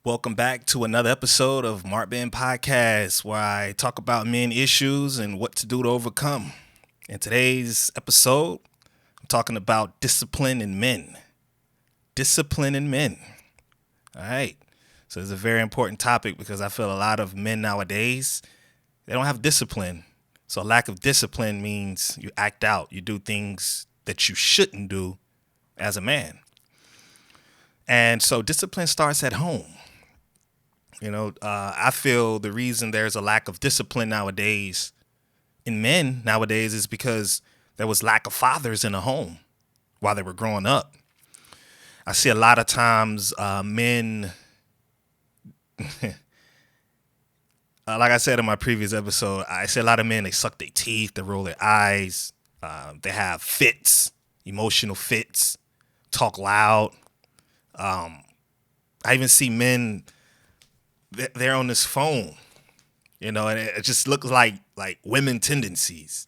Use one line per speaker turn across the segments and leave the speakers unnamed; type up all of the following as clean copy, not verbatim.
Welcome back to another episode of Marc Podcast, where I talk about men issues and what to do to overcome. In today's episode, I'm talking about discipline in men. Discipline in men. All right. So it's a very important topic because I feel a lot of men nowadays, they don't have discipline. So lack of discipline means you act out. You do things that you shouldn't do as a man. And so discipline starts at home. I feel the reason there's a lack of discipline nowadays in men nowadays is because there was lack of fathers in the home while they were growing up. I see a lot of times men, like I said in my previous episode, I see a lot of men, they suck their teeth, they roll their eyes, they have fits, emotional fits, talk loud. I even see men, they're on this phone, and it just looks like women tendencies.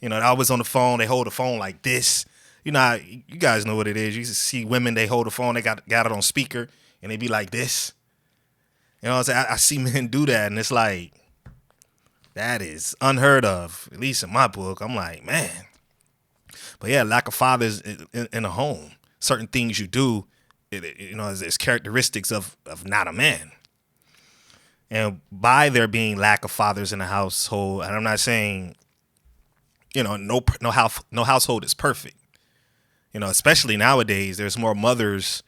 They're always on the phone. They hold the phone like this. You guys know what it is. You see women, they hold the phone, they got it on speaker, and they be like this. You know what I'm saying? I see men do that, and it's like, that is unheard of, at least in my book. I'm like, man. But yeah, lack of fathers in the home. Certain things you do, is characteristics of not a man. And by there being lack of fathers in the household, and I'm not saying, no household is perfect. Especially nowadays, there's more mothers,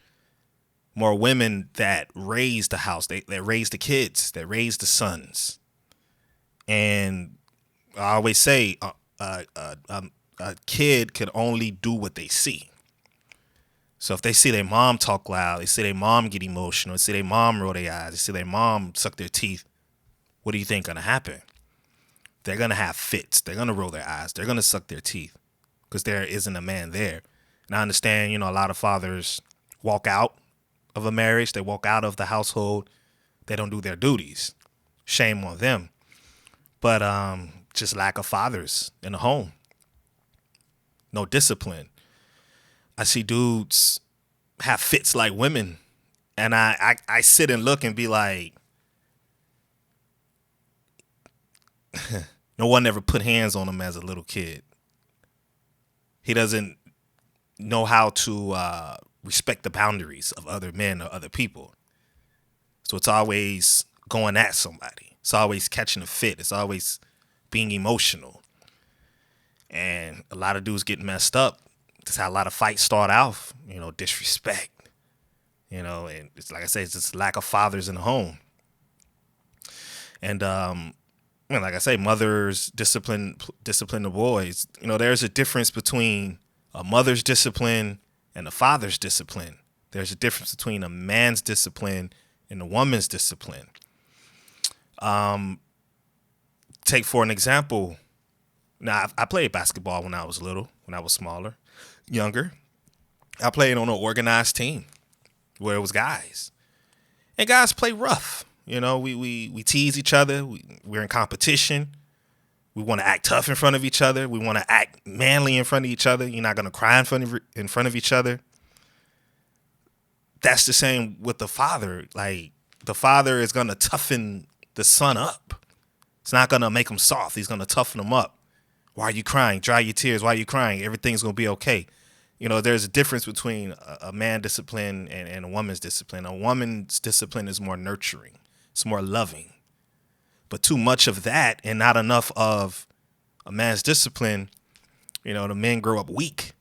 more women that raise the house, that raise the kids, that raise the sons. And I always say, a kid could only do what they see. So if they see their mom talk loud, they see their mom get emotional, they see their mom roll their eyes, they see their mom suck their teeth, what do you think gonna happen? They're gonna have fits. They're gonna roll their eyes. They're gonna suck their teeth because there isn't a man there. And I understand, a lot of fathers walk out of a marriage. They walk out of the household. They don't do their duties. Shame on them. But just lack of fathers in the home. No discipline. I see dudes have fits like women, and I sit and look and be like, no one ever put hands on him as a little kid. He doesn't know how to respect the boundaries of other men or other people. So it's always going at somebody. It's always catching a fit. It's always being emotional. And a lot of dudes get messed up. That's how a lot of fights start off, disrespect, and it's like I say, it's just lack of fathers in the home. And, like I say, mothers discipline the boys. There's a difference between a mother's discipline and a father's discipline. There's a difference between a man's discipline and a woman's discipline. Take for an example. Now, I played basketball when I was little, when I was younger. I played on an organized team where it was guys. And guys play rough. We tease each other. We're in competition. We want to act tough in front of each other. We want to act manly in front of each other. You're not going to cry in front of each other. That's the same with the father. Like, the father is going to toughen the son up. It's not going to make him soft. He's going to toughen him up. Why are you crying? Dry your tears. Why are you crying? Everything's going to be okay. There's a difference between a man discipline and a woman's discipline. A woman's discipline is more nurturing. It's more loving. But too much of that and not enough of a man's discipline, the men grow up weak,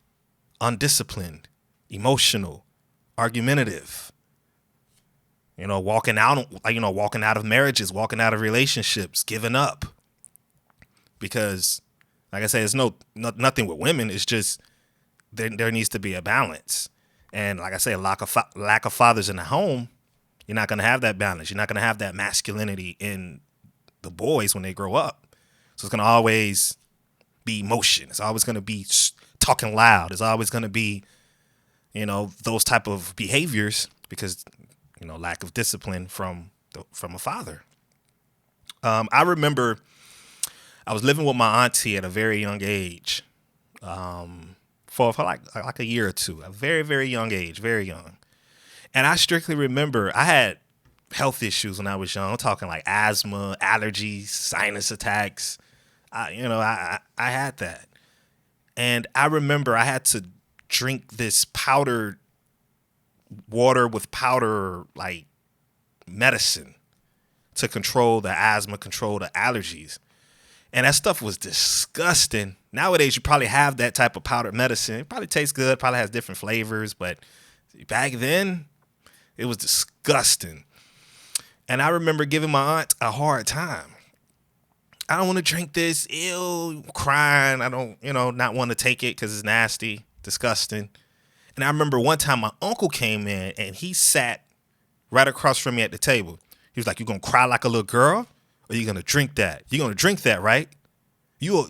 undisciplined, emotional, argumentative. Walking out of marriages, walking out of relationships, giving up. Because, like I say, it's nothing with women. It's just there needs to be a balance. And like I say, a lack of fathers in the home, you're not going to have that balance. You're not going to have that masculinity in the boys when they grow up. So it's going to always be emotion. It's always going to be talking loud. It's always going to be, those type of behaviors because, lack of discipline from a father. I remember I was living with my auntie at a very young age, for like a year or two, a very, very young age, very young. And I strictly remember I had health issues when I was young. I'm talking like asthma, allergies, sinus attacks. I had that. And I remember I had to drink this powdered water with powder like medicine to control the asthma, control the allergies. And that stuff was disgusting. Nowadays, you probably have that type of powdered medicine. It probably tastes good, probably has different flavors, but back then, it was disgusting. And I remember giving my aunt a hard time. I don't want to drink this. Ew, crying. I don't, not want to take it because it's nasty, disgusting. And I remember one time my uncle came in and he sat right across from me at the table. He was like, "You gonna cry like a little girl, or you gonna drink that? You gonna drink that, right? You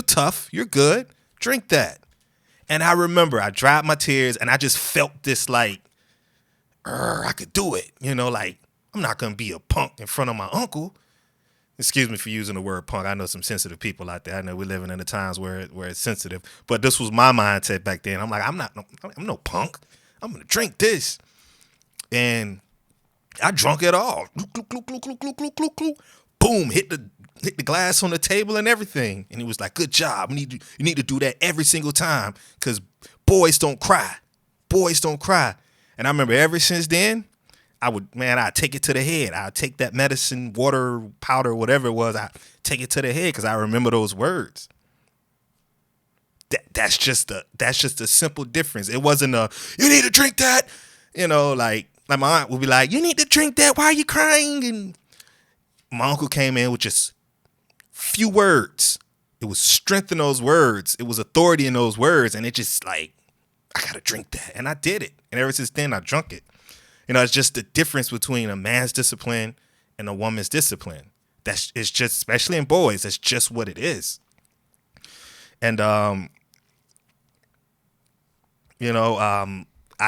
tough. You're good. Drink that." And I remember I dried my tears and I just felt this like, I could do it. Like I'm not gonna be a punk in front of my uncle. Excuse me for using the word punk. I know some sensitive people out there. I know we're living in the times where it's sensitive, but this was my mindset back then. I'm like, I'm no punk. I'm gonna drink this, and I drunk it all. Boom! Hit the glass on the table and everything. And he was like, "Good job. You need to do that every single time, because boys don't cry. Boys don't cry." And I remember ever since then, I'd take it to the head. I'd take that medicine, water, powder, whatever it was. I take it to the head because I remember those words. That's just a simple difference. It wasn't you need to drink that. Like my aunt would be like, "You need to drink that. Why are you crying?" And my uncle came in with just few words. It was strength in those words. It was authority in those words. And it just like, I got to drink that. And I did it. And ever since then, I drunk it. It's just the difference between a man's discipline and a woman's discipline. It's just, especially in boys, that's just what it is. And, I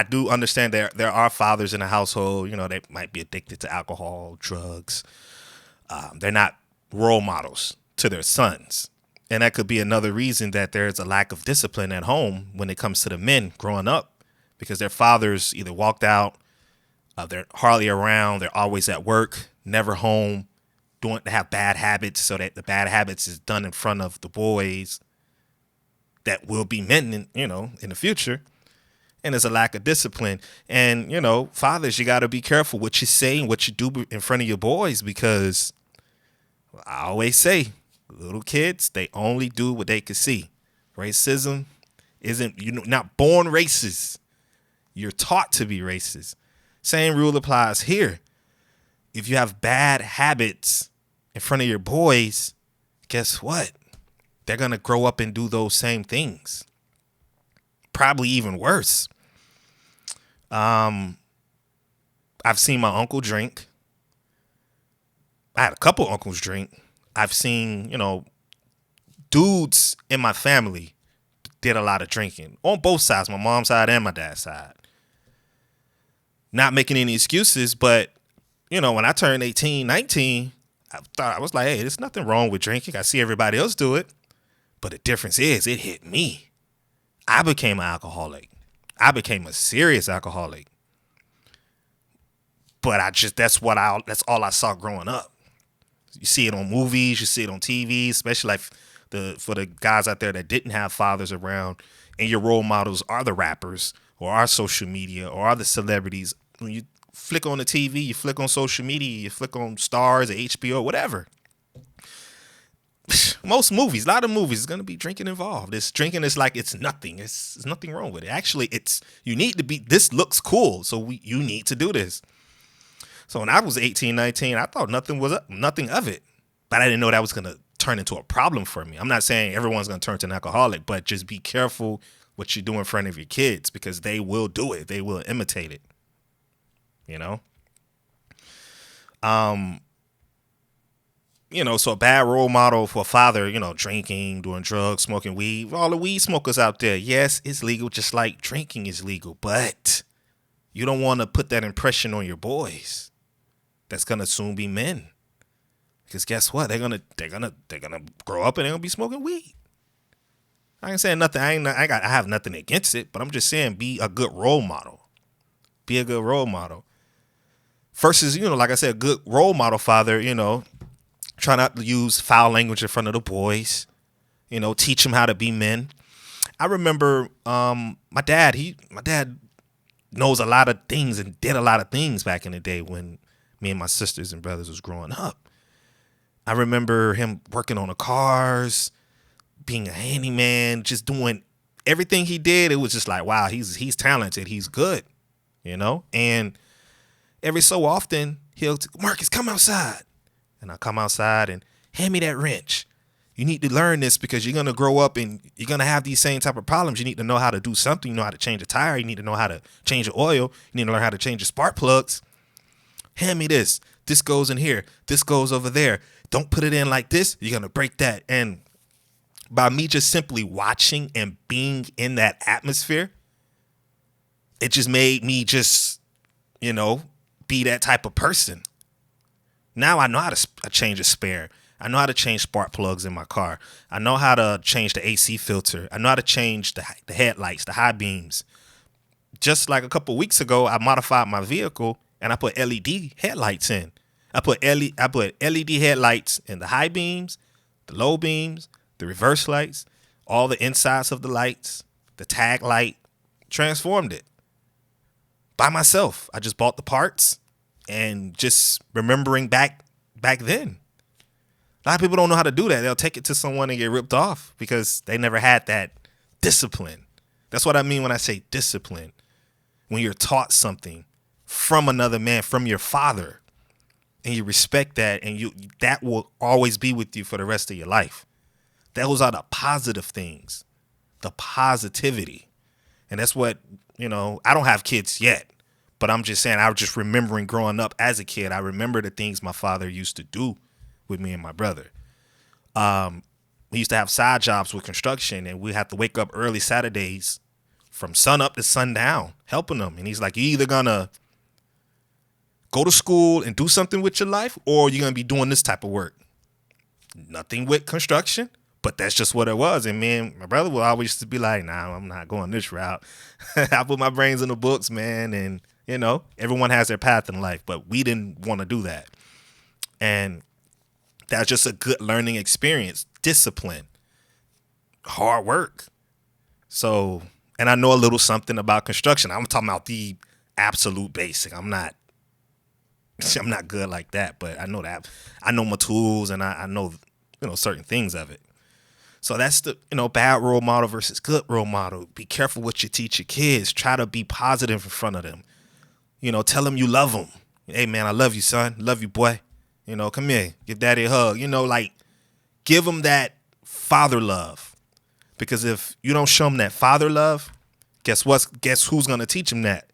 do understand there are fathers in the household, they might be addicted to alcohol, drugs. They're not role models to their sons. And that could be another reason that there's a lack of discipline at home when it comes to the men growing up, because their fathers either walked out, they're hardly around, they're always at work, never home, they have bad habits, so that the bad habits is done in front of the boys that will be men in the future. And there's a lack of discipline. And, fathers, you got to be careful what you say and what you do in front of your boys, because I always say, little kids, they only do what they can see. Racism isn't, you're not born racist. You're taught to be racist. Same rule applies here. If you have bad habits in front of your boys, guess what? They're going to grow up and do those same things. Probably even worse. I've seen my uncle drink. I had a couple uncles drink. I've seen, dudes in my family did a lot of drinking on both sides, my mom's side and my dad's side. Not making any excuses, but, when I turned 18, 19, I was like, hey, there's nothing wrong with drinking. I see everybody else do it. But the difference is it hit me. I became an alcoholic. I became a serious alcoholic. But that's all I saw growing up. You see it on movies, you see it on TV, especially like for the guys out there that didn't have fathers around, and your role models are the rappers or are social media or are the celebrities. When you flick on the TV, you flick on social media, you flick on Stars or HBO, whatever. Most movies, a lot of movies, is going to be drinking involved. Drinking is like it's nothing. There's nothing wrong with it. Actually, you need to be, this looks cool, so you need to do this. So when I was 18, 19, I thought nothing of it. But I didn't know that was going to turn into a problem for me. I'm not saying everyone's going to turn to an alcoholic, but just be careful what you do in front of your kids, because they will do it. They will imitate it. So a bad role model for a father, drinking, doing drugs, smoking weed, all the weed smokers out there. Yes, it's legal, just like drinking is legal, but you don't want to put that impression on your boys. That's going to soon be men. Because guess what? They're going to grow up and they're going to be smoking weed. I ain't saying nothing. I have nothing against it, but I'm just saying be a good role model. Be a good role model. versus, like I said, a good role model father, try not to use foul language in front of the boys, teach them how to be men. I remember my dad knows a lot of things and did a lot of things back in the day when me and my sisters and brothers was growing up. I remember him working on the cars, being a handyman, just doing everything he did. It was just like, wow, he's talented. He's good, And every so often he'll, Marcus, come outside. And I come outside and hand me that wrench. You need to learn this because you're going to grow up and you're going to have these same type of problems. You need to know how to do something. You know how to change a tire. You need to know how to change the oil. You need to learn how to change the spark plugs. Hand me this. This goes in here. This goes over there. Don't put it in like this. You're going to break that. And by me just simply watching and being in that atmosphere, it just made me just, be that type of person. Now I know how to change a spare. I know how to change spark plugs in my car. I know how to change the AC filter. I know how to change the headlights, the high beams. Just like a couple weeks ago, I modified my vehicle and I put LED headlights in. I put LED headlights in the high beams, the low beams, the reverse lights, all the insides of the lights, the tag light, transformed it by myself. I just bought the parts and just remembering back then. A lot of people don't know how to do that. They'll take it to someone and get ripped off because they never had that discipline. That's what I mean when I say discipline. When you're taught something from another man, from your father, and you respect that, and that will always be with you for the rest of your life. Those are the positive things, the positivity. And that's what, I don't have kids yet, but I'm just saying, I was just remembering growing up as a kid. I remember the things my father used to do with me and my brother. We used to have side jobs with construction, and we had to wake up early Saturdays from sun up to sundown helping them. And he's like, you either gonna go to school and do something with your life, or you're gonna be doing this type of work. Nothing with construction, but that's just what it was. And me and my brother would always used to be like, nah, I'm not going this route. I put my brains in the books, man. And everyone has their path in life, but we didn't want to do that. And that's just a good learning experience. Discipline, hard work. So, and I know a little something about construction. I'm talking about the absolute basic. I'm not good like that, but I know that. I know my tools, and I know, certain things of it. So that's the, bad role model versus good role model. Be careful what you teach your kids. Try to be positive in front of them. Tell them you love them. Hey, man, I love you, son. Love you, boy. Come here, give daddy a hug. Give them that father love. Because if you don't show them that father love, guess who's going to teach them that?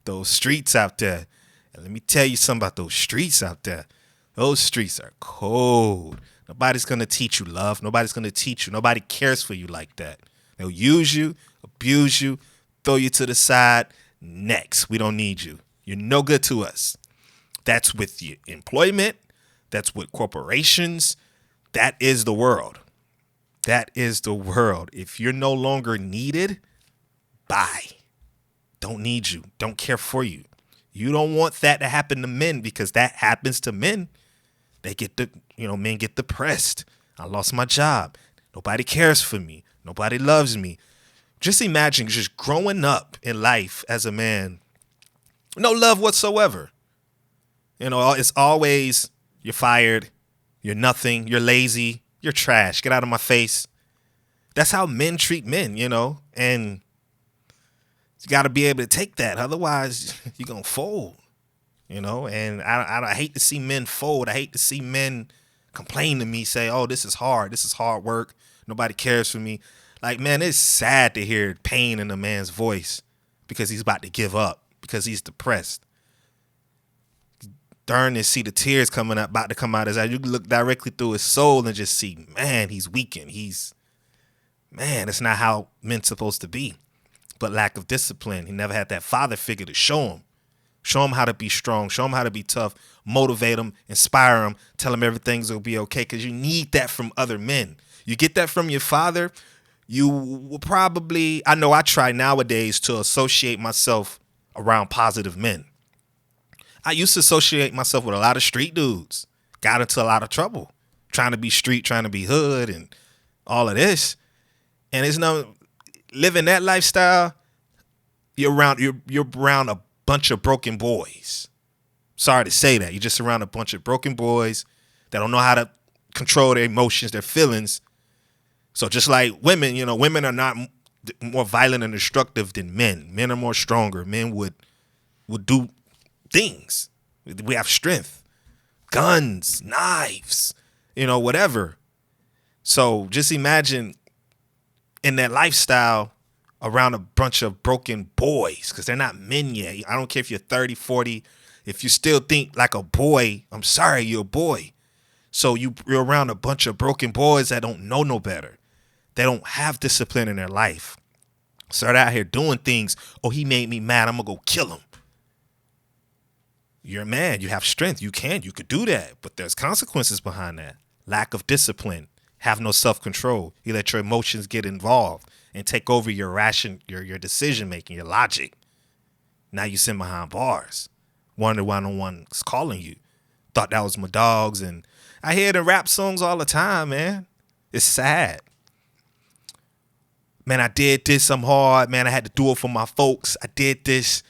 Those streets out there. And let me tell you something about those streets out there. Those streets are cold. Nobody's going to teach you love. Nobody's going to teach you. Nobody cares for you like that. They'll use you, abuse you, throw you to the side. Next, we don't need you. You're no good to us. That's with your employment. That's with corporations. That is the world. That is the world. If you're no longer needed, bye. Don't need you. Don't care for you. You don't want that to happen to men, because that happens to men. They get men get depressed. I lost my job. Nobody cares for me. Nobody loves me. Just imagine just growing up in life as a man. No love whatsoever. It's always, you're fired. You're nothing. You're lazy. You're trash. Get out of my face. That's how men treat men, and you got to be able to take that. Otherwise, you're going to fold, and I hate to see men fold. I hate to see men complain to me, say, oh, this is hard. This is hard work. Nobody cares for me. Like, man, it's sad to hear pain in a man's voice because he's about to give up, because he's depressed. Darn and see the tears about to come out his eyes. You can look directly through his soul and just see, man, he's weakened. That's not how men's supposed to be. But lack of discipline. He never had that father figure to show him how to be strong, show him how to be tough, motivate him, inspire him, tell him everything's going to be okay, because you need that from other men. You get that from your father, you will probably, I know I try nowadays to associate myself around positive men. I used to associate myself with a lot of street dudes. Got into a lot of trouble trying to be street, trying to be hood, and all of this. And it's no living that lifestyle. You're around a bunch of broken boys. Sorry to say that. You're just around a bunch of broken boys that don't know how to control their emotions, their feelings. So just like women, women are not more violent and destructive than men. Men are more stronger. Men would do things. We have strength, guns, knives, whatever. So just imagine in that lifestyle around a bunch of broken boys, because they're not men yet. I don't care if you're 30, 40. If you still think like a boy, I'm sorry, you're a boy. So you're around a bunch of broken boys that don't know no better. They don't have discipline in their life. So they're out here doing things. Oh, he made me mad. I'm going to go kill him. You're a man. You have strength. You could do that. But there's consequences behind that. Lack of discipline. Have no self-control. You let your emotions get involved and take over your decision-making, your logic. Now you sit behind bars. Wonder why no one's calling you. Thought that was my dogs. And I hear it in rap songs all the time, man. It's sad. Man, I did this. I'm hard. Man, I had to do it for my folks. I did this.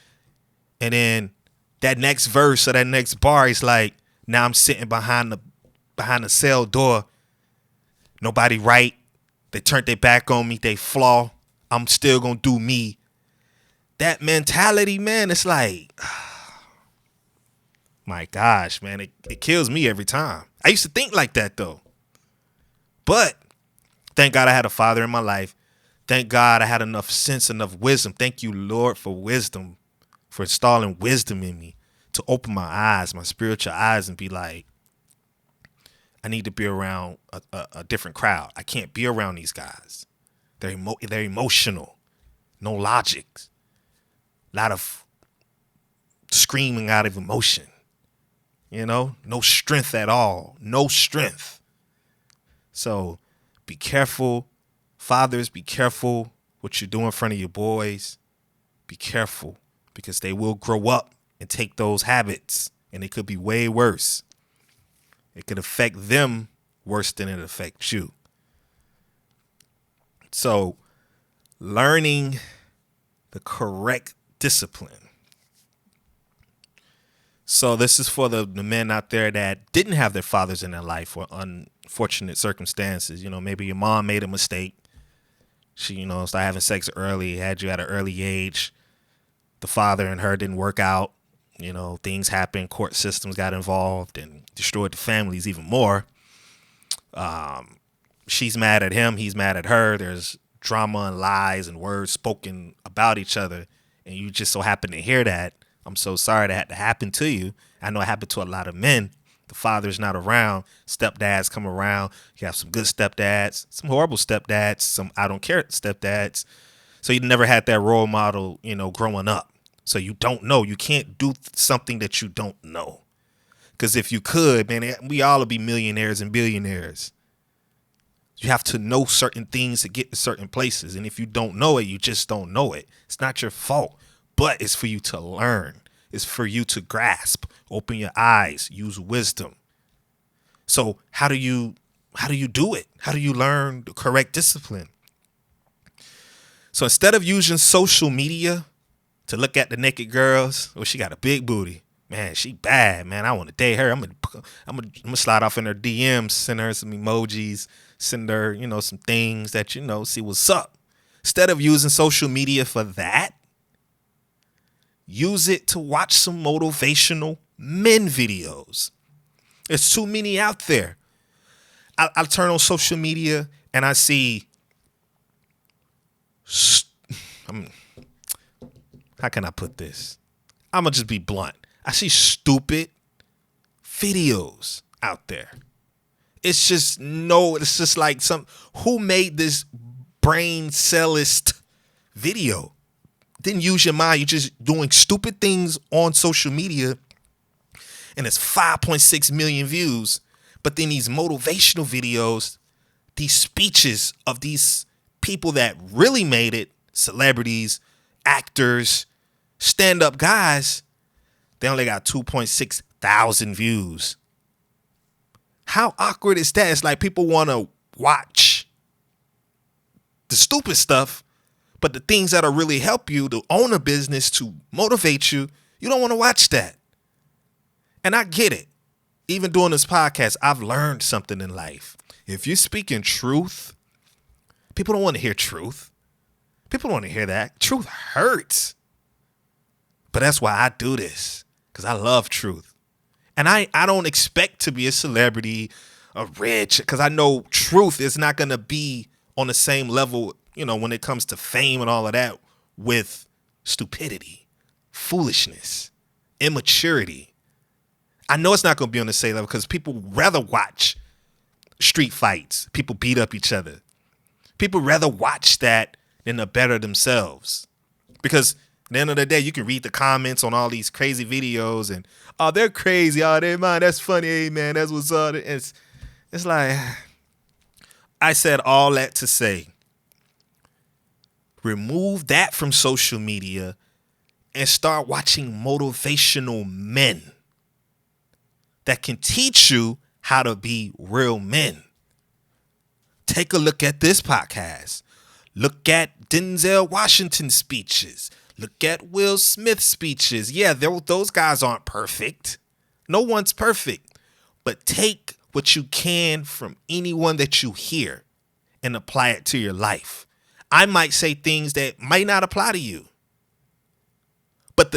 And then that next verse or that next bar is like, now I'm sitting behind the cell door. Nobody right. They turned their back on me. They flaw. I'm still going to do me. That mentality, man, it's like, my gosh, man, it kills me every time. I used to think like that, though. But thank God I had a father in my life. Thank God I had enough sense, enough wisdom. Thank you, Lord, for wisdom, for installing wisdom in me to open my eyes, my spiritual eyes, and be like, I need to be around a different crowd. I can't be around these guys. They're emotional. No logic. A lot of screaming out of emotion. No strength at all. No strength. So be careful. Fathers, be careful what you do in front of your boys. Be careful because they will grow up and take those habits, and it could be way worse. It could affect them worse than it affects you. So learning the correct discipline. So this is for the men out there that didn't have their fathers in their life or unfortunate circumstances. Maybe your mom made a mistake. She, started having sex early, had you at an early age. The father and her didn't work out. Things happened. Court systems got involved and destroyed the families even more. She's mad at him. He's mad at her. There's drama and lies and words spoken about each other. And you just so happen to hear that. I'm so sorry that had to happen to you. I know it happened to a lot of men. The father's not around. Stepdads come around. You have some good stepdads, some horrible stepdads, some I don't care stepdads. So you never had that role model, growing up. So you don't know. You can't do something that you don't know. Because if you could, man, we all would be millionaires and billionaires. You have to know certain things to get to certain places. And if you don't know it, you just don't know it. It's not your fault, but it's for you to learn. It's for you to grasp, open your eyes, use wisdom. So how do you do it? How do you learn the correct discipline? So instead of using social media to look at the naked girls, she got a big booty. Man, she bad, man. I want to date her. I'm gonna slide off in her DMs, send her some emojis, send her, some things that, see what's up. Instead of using social media for that, use it to watch some motivational men videos. There's too many out there. I turn on social media and I see, how can I put this? I'm going to just be blunt. I see stupid videos out there. It's just like who made this brain cellist video? Didn't use your mind. You're just doing stupid things on social media and it's 5.6 million views. But then these motivational videos, these speeches of these people that really made it, celebrities, actors, stand-up guys, They only got 2.6 thousand views. How awkward is that? It's like people want to watch the stupid stuff, but the things that'll really help you to own a business, to motivate you, you don't want to watch that. And I get it. Even doing this podcast, I've learned something in life. If you're speaking truth, people don't want to hear truth. People don't want to hear that. Truth hurts. But that's why I do this, because I love truth. And I don't expect to be a celebrity or rich, because I know truth is not going to be on the same level, when it comes to fame and all of that, with stupidity, foolishness, immaturity. I know it's not going to be on the same level because people rather watch street fights. People beat up each other. People rather watch that than to better themselves. Because at the end of the day, you can read the comments on all these crazy videos and, oh, they're crazy. Oh, they mind. That's funny. Hey, man, that's what's up. It's like, I said all that to say, remove that from social media and start watching motivational men that can teach you how to be real men. Take a look at this podcast. Look at Denzel Washington's speeches. Look at Will Smith's speeches. Yeah, those guys aren't perfect. No one's perfect. But take what you can from anyone that you hear and apply it to your life. I might say things that might not apply to you. But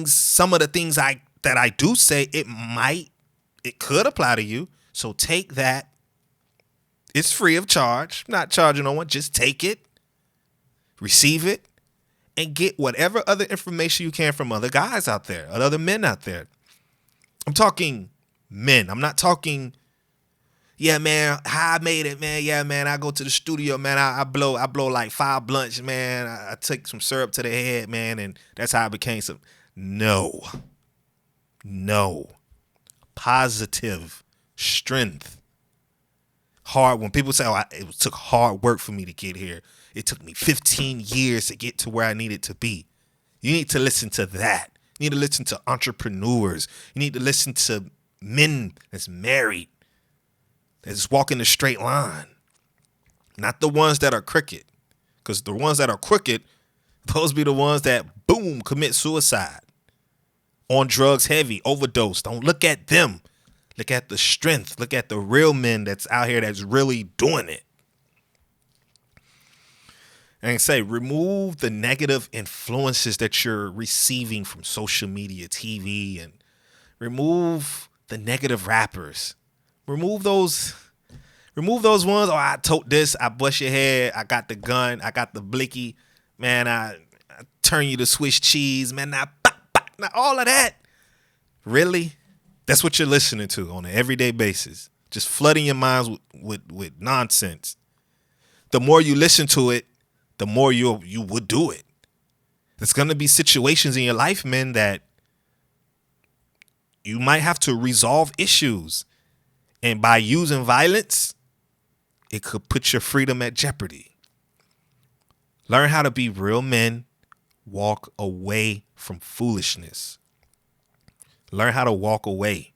some of the things that I do say, it could apply to you. So take that. It's free of charge. I'm not charging no one. Just take it, receive it, and get whatever other information you can from other guys out there, or other men out there. I'm talking men. I'm not talking, yeah, man, how I made it, man. Yeah, man, I go to the studio, man. I blow like 5 blunts, man. I take some syrup to the head, man, and that's how I became some. No. Positive strength. Hard. When people say, oh, it took hard work for me to get here. It took me 15 years to get to where I needed to be. You need to listen to that. You need to listen to entrepreneurs. You need to listen to men that's married, that's walking a straight line. Not the ones that are crooked. Because the ones that are crooked, those be the ones that, boom, commit suicide. On drugs heavy, overdose. Don't look at them. Look at the strength. Look at the real men that's out here that's really doing it. And say, remove the negative influences that you're receiving from social media, TV, and remove the negative rappers. Remove those ones. Oh, I told this. I bust your head. I got the gun. I got the blicky. Man, I turn you to Swiss cheese. Man, now all of that. Really? That's what you're listening to on an everyday basis. Just flooding your minds with nonsense. The more you listen to it, the more you would do it. There's going to be situations in your life, man, that you might have to resolve issues. And by using violence, it could put your freedom at jeopardy. Learn how to be real men. Walk away from foolishness. Learn how to walk away.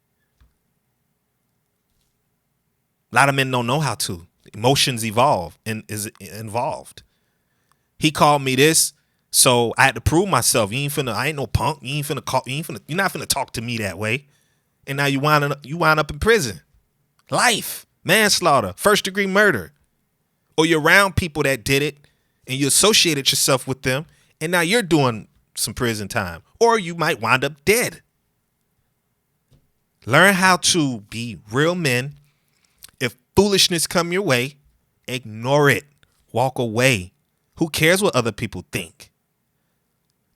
A lot of men don't know how to. Emotions evolve and is involved. He called me this, so I had to prove myself. I ain't no punk. You're not finna talk to me that way. And now you wind up in prison. Life, manslaughter, first-degree murder. Or you're around people that did it and you associated yourself with them, and now you're doing some prison time. Or you might wind up dead. Learn how to be real men. If foolishness come your way, ignore it. Walk away. Who cares what other people think?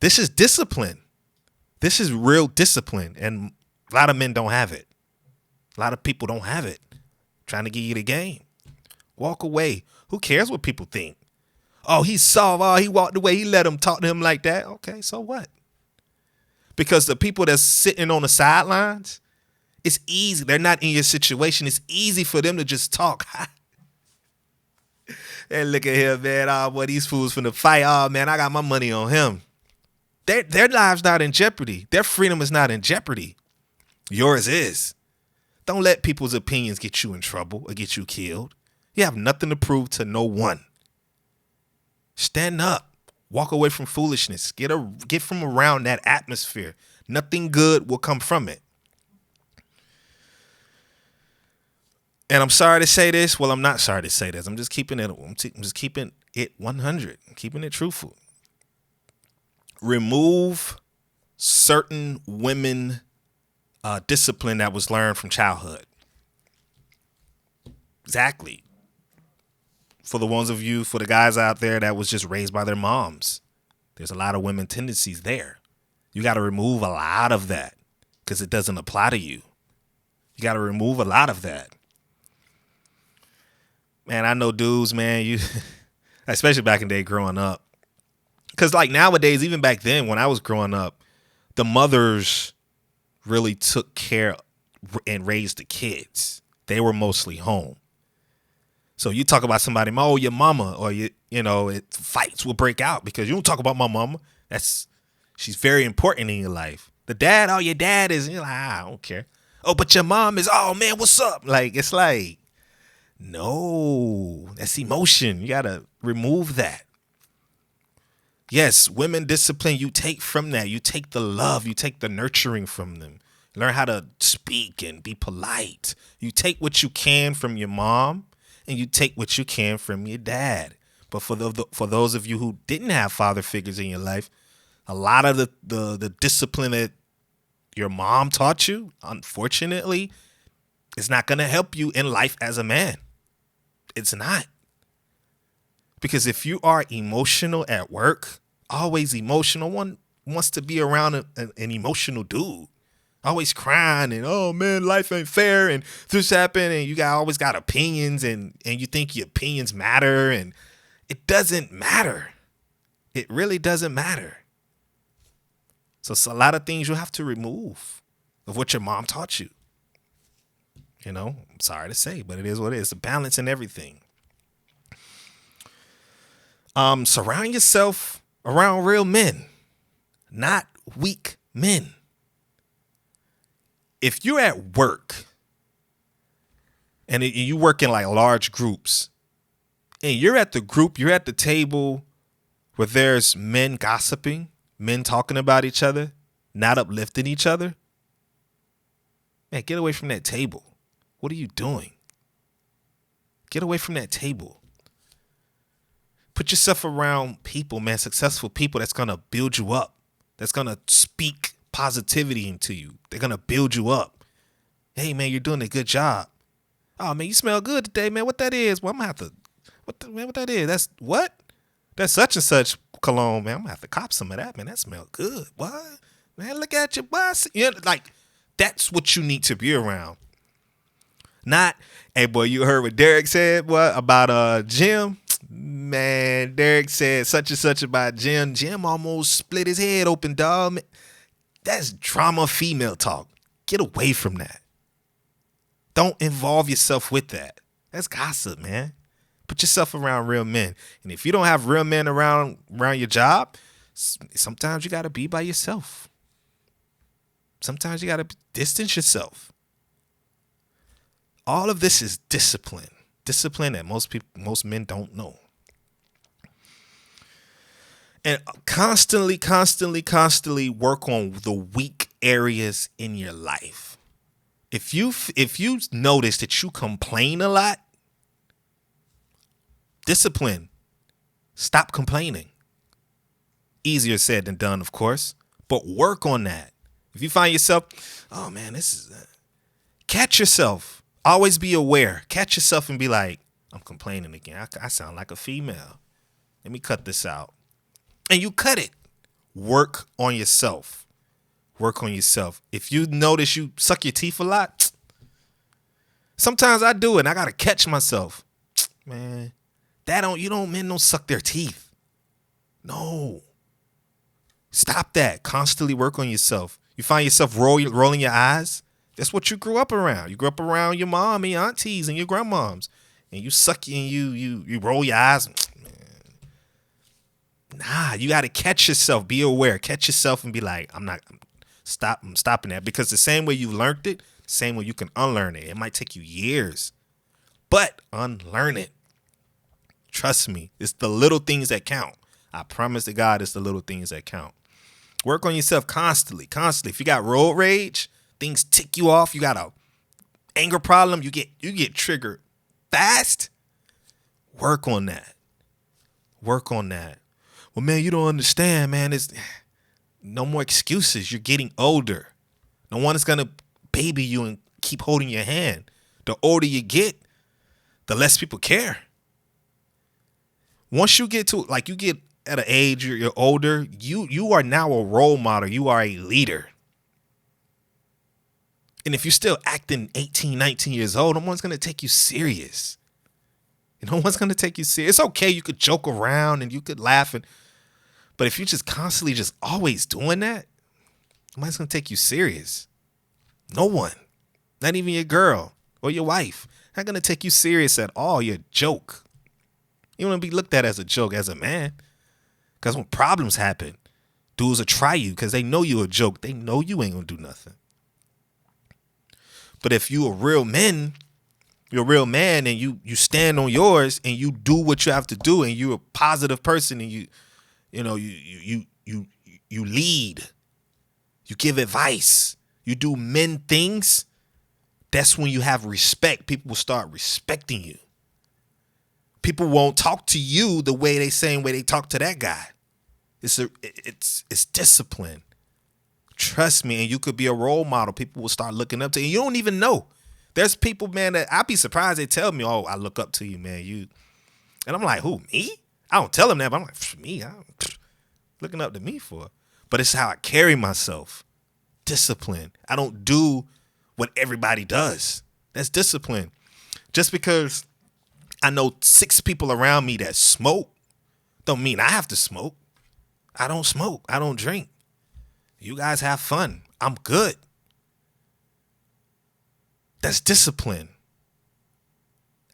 This is discipline. This is real discipline. And a lot of men don't have it. A lot of people don't have it. Trying to give you the game. Walk away. Who cares what people think? Oh, he saw. Oh, he walked away. He let them talk to him like that. Okay, so what? Because the people that's sitting on the sidelines, it's easy. They're not in your situation. It's easy for them to just talk. And look at him, man. Oh, boy, these fools finna fight. Oh, man, I got my money on him. Their lives not in jeopardy. Their freedom is not in jeopardy. Yours is. Don't let people's opinions get you in trouble or get you killed. You have nothing to prove to no one. Stand up. Walk away from foolishness. Get from around that atmosphere. Nothing good will come from it. And I'm sorry to say this. Well, I'm not sorry to say this. I'm just keeping it 100. I'm keeping it truthful. Remove certain women discipline that was learned from childhood. Exactly. For the guys out there that was just raised by their moms, there's a lot of women tendencies there. You got to remove a lot of that because it doesn't apply to you. You got to remove a lot of that. Man, I know dudes, man, especially back in the day growing up. Because like nowadays, even back then when I was growing up, the mothers really took care and raised the kids. They were mostly home. So you talk about somebody, oh, your mama, or fights will break out because you don't talk about my mama. She's very important in your life. The dad, oh, your dad is, you're like, I don't care. Oh, but your mom is, oh man, what's up? Like, it's like, no, that's emotion. You gotta remove that. Yes, women discipline, you take from that. You take the love, you take the nurturing from them. Learn how to speak and be polite. You take what you can from your mom and you take what you can from your dad. But for those of you who didn't have father figures in your life, a lot of the discipline that your mom taught you, unfortunately, is not going to help you in life as a man. It's not. Because if you are emotional at work, always emotional, one wants to be around an emotional dude. Always crying and, oh man, life ain't fair and this happened, and you always got opinions and you think your opinions matter, and it doesn't matter. It really doesn't matter. So it's a lot of things you have to remove of what your mom taught you. I'm sorry to say, but it is what it is. A balance in everything. Surround yourself around real men, not weak men. If you're at work and you work in like large groups and you're at the table where there's men gossiping, men talking about each other, not uplifting each other, man, get away from that table. What are you doing? Get away from that table. Put yourself around people, man, successful people that's going to build you up, that's going to speak positivity into you. They're going to build you up. Hey, man, you're doing a good job. Oh, man, you smell good today, man. What that is? Well, I'm going to have to, what that is? That's what? That's such and such cologne, man. I'm going to have to cop some of that, man. That smells good. What? Man, look at your boss. Like, that's what you need to be around. Not, hey, boy, you heard what Derek said, what, about Jim? Man, Derek said such and such about Jim. Jim almost split his head open, dog. That's drama female talk. Get away from that. Don't involve yourself with that. That's gossip, man. Put yourself around real men. And if you don't have real men around your job, sometimes you got to be by yourself. Sometimes you got to distance yourself. All of this is discipline. Discipline that most men don't know. And constantly work on the weak areas in your life. If you notice that you complain a lot, discipline. Stop complaining. Easier said than done, of course, but work on that. If you find yourself, oh man, catch yourself. Always be aware. Catch yourself and be like, I'm complaining again. I sound like a female. Let me cut this out. And you cut it. Work on yourself. Work on yourself. If you notice you suck your teeth a lot, sometimes I do it and I got to catch myself. Man, men don't suck their teeth. No. Stop that. Constantly work on yourself. You find yourself rolling your eyes. That's what you grew up around. You grew up around your mom and your aunties and your grandmoms. And you suck and you roll your eyes. Man. Nah, you got to catch yourself. Be aware. Catch yourself and be like, I'm stopping that. Because the same way you learned it, same way you can unlearn it. It might take you years, but unlearn it. Trust me. It's the little things that count. I promise to God, it's the little things that count. Work on yourself constantly. If you got road rage, things tick you off. You got a anger problem. You get triggered fast. Work on that. Well, man, you don't understand, man. It's no more excuses. You're getting older. No one is gonna baby you and keep holding your hand. The older you get, the less people care. Once you get to you get at an age you're older, you are now a role model. You are a leader. And if you're still acting 18, 19 years old, no one's going to take you serious. No one's going to take you serious. It's okay. You could joke around and you could laugh. But if you're just constantly just always doing that, nobody's going to take you serious. No one. Not even your girl or your wife. Not going to take you serious at all. You're a joke. You want to be looked at as a joke as a man. Because when problems happen, dudes will try you because they know you're a joke. They know you ain't going to do nothing. But if you're a real man and you stand on yours and you do what you have to do and you're a positive person and you lead, you give advice, you do men things, that's when you have respect. People will start respecting you. People won't talk to you the way they talk to that guy. It's discipline. Trust me, and you could be a role model. People will start looking up to you. You don't even know. There's people, man, that I'd be surprised they tell me, "Oh, I look up to you, man." And I'm like, "Who, me?" I don't tell them that, but I'm like, "Me? I'm looking up to me for?" But it's how I carry myself. Discipline. I don't do what everybody does. That's discipline. Just because I know 6 people around me that smoke, don't mean I have to smoke. I don't smoke. I don't drink. You guys have fun. I'm good. That's discipline.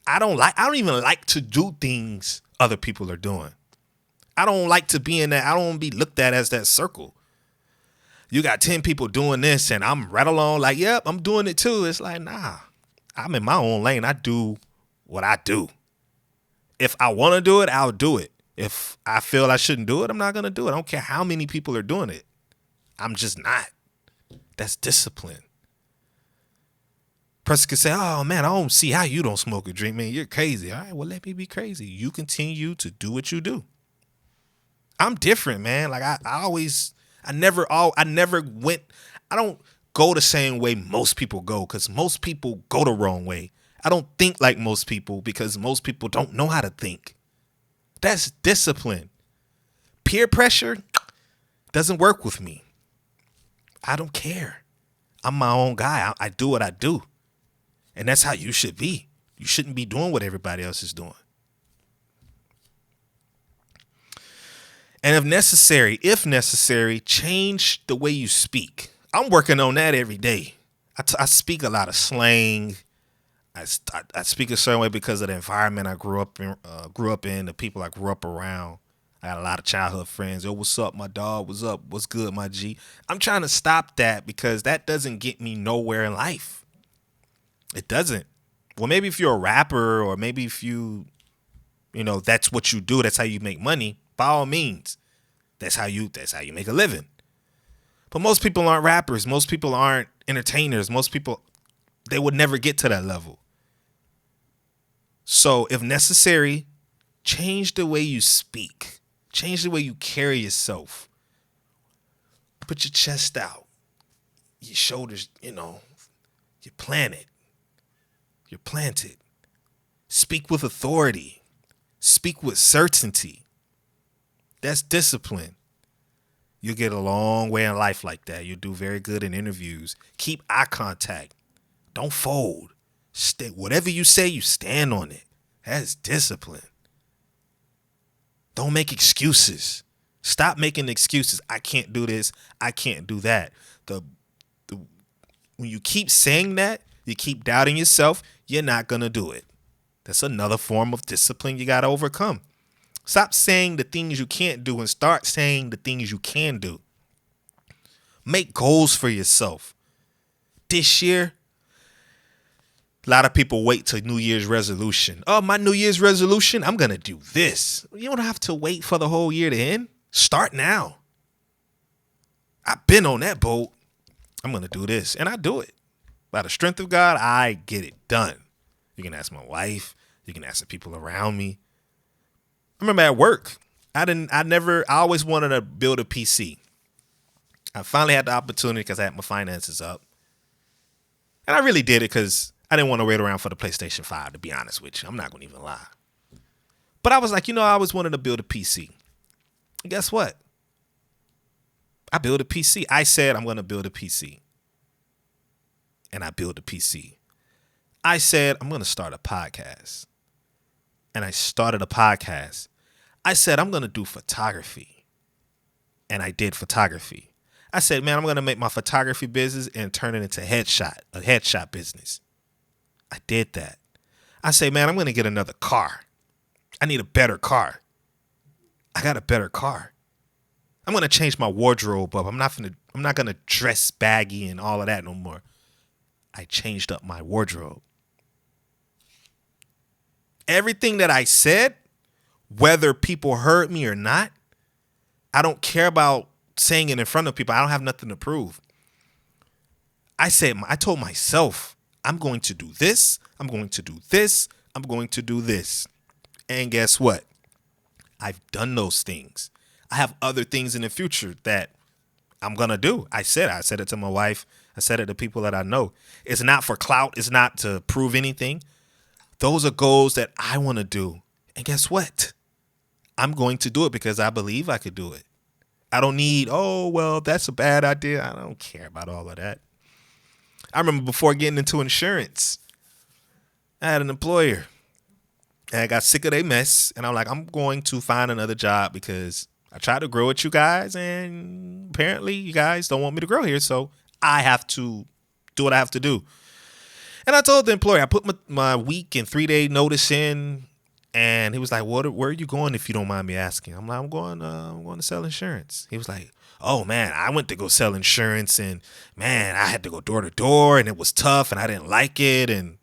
I don't even like to do things other people are doing. I don't like to be in that. I don't want to be looked at as that circle. You got 10 people doing this and I'm right along like, yep, I'm doing it too. It's like, nah, I'm in my own lane. I do what I do. If I want to do it, I'll do it. If I feel I shouldn't do it, I'm not going to do it. I don't care how many people are doing it. I'm just not. That's discipline. Person could say, oh, man, I don't see how you don't smoke or drink. Man, you're crazy. All right, well, let me be crazy. You continue to do what you do. I'm different, man. Like I don't go the same way most people go because most people go the wrong way. I don't think like most people because most people don't know how to think. That's discipline. Peer pressure doesn't work with me. I don't care. I'm my own guy. I do what I do. And that's how you should be. You shouldn't be doing what everybody else is doing. And if necessary, change the way you speak. I'm working on that every day. I speak a lot of slang. I speak a certain way because of the environment I grew up in, the people I grew up around. I got a lot of childhood friends. Yo, what's up, my dog? What's up? What's good, my G? I'm trying to stop that because that doesn't get me nowhere in life. It doesn't. Well, maybe if you're a rapper or maybe if that's what you do. That's how you make money. By all means, that's how you make a living. But most people aren't rappers. Most people aren't entertainers. Most people, they would never get to that level. So if necessary, change the way you speak. Change the way you carry yourself. Put your chest out. Your shoulders, you're planted. You're planted. Speak with authority. Speak with certainty. That's discipline. You'll get a long way in life like that. You'll do very good in interviews. Keep eye contact. Don't fold. Whatever you say, you stand on it. That's discipline. Don't make excuses. Stop making excuses. I can't do this. I can't do that. When you keep saying that, you keep doubting yourself, you're not going to do it. That's another form of discipline you got to overcome. Stop saying the things you can't do and start saying the things you can do. Make goals for yourself. This year, a lot of people wait till New Year's resolution. Oh, my New Year's resolution, I'm going to do this. You don't have to wait for the whole year to end. Start now. I've been on that boat. I'm going to do this. And I do it. By the strength of God, I get it done. You can ask my wife. You can ask the people around me. I remember at work, I always wanted to build a PC. I finally had the opportunity because I had my finances up. And I really did it because I didn't want to wait around for the PlayStation 5, to be honest with you. I'm not going to even lie. But I was like, I always wanted to build a PC. And guess what? I built a PC. I said I'm going to build a PC. And I built a PC. I said I'm going to start a podcast. And I started a podcast. I said I'm going to do photography. And I did photography. I said, man, I'm going to make my photography business and turn it into a headshot business. I did that. I say, man, I'm going to get another car. I need a better car. I got a better car. I'm going to change my wardrobe up. I'm not going to dress baggy and all of that no more. I changed up my wardrobe. Everything that I said, whether people heard me or not, I don't care about saying it in front of people. I don't have nothing to prove. I told myself, I'm going to do this. I'm going to do this. I'm going to do this. And guess what? I've done those things. I have other things in the future that I'm going to do. I said it to my wife. I said it to people that I know. It's not for clout. It's not to prove anything. Those are goals that I want to do. And guess what? I'm going to do it because I believe I could do it. I don't need, that's a bad idea. I don't care about all of that. I remember before getting into insurance, I had an employer. And I got sick of their mess. And I'm like, I'm going to find another job because I tried to grow with you guys. And apparently you guys don't want me to grow here. So I have to do what I have to do. And I told the employer, I put my week and 3-day notice in. And he was like, where are you going if you don't mind me asking? I'm like, I'm going to sell insurance. He was like, oh, man, I went to go sell insurance. And, man, I had to go door to door. And it was tough. And I didn't like it. And